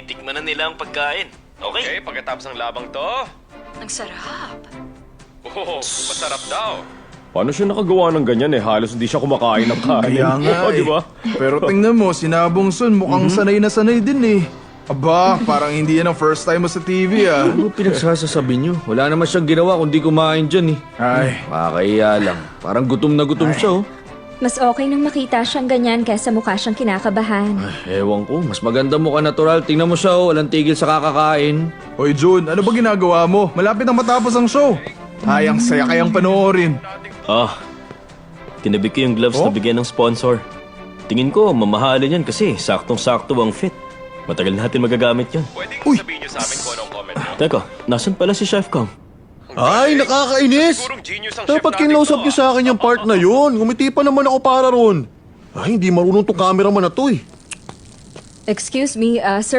titikman na nila ang pagkain. Okay? Okay, pagkatapos ng labang to, Ang sarap. masarap daw. Paano siya nakagawa ng ganyan eh? Halos hindi siya kumakain ng kanin. Kaya nga Oh, di ba? Pero tingnan mo, si Nabong Sun mukhang sanay na sanay din eh. Aba, parang hindi yan ang first time mo sa TV ah. Ano pinagsasasabi nyo? Wala naman siyang ginawa kundi kumain dyan eh. Ay, Makakahiya lang. Parang gutom na gutom siya oh. Mas okay nang makita siyang ganyan kaysa mukha siyang kinakabahan. Ewan ko, mas maganda mukha natural. Tingnan mo siya oh, walang tigil sa kakakain. Hoy Jun, ano ba ginagawa mo? Malapit na matapos ang show. Ay, ang saya kayang panoorin. Tinabi ko yung gloves na bigyan ng sponsor. Tingin ko, mamahalin yan kasi saktong-sakto ang fit. Matagal natin magagamit yun. Pwede kong sabihin nyo sa amin kung anong comment nyo. Teka, nasan pala si Chef Kong? Ay, nakakainis! Sigurong genius ang chef Dapat natin kinausap to, niyo sa akin yung part na yun. Ngumiti pa naman ako para ron. Ay, hindi marunong tong cameraman na to eh. Excuse me, sir.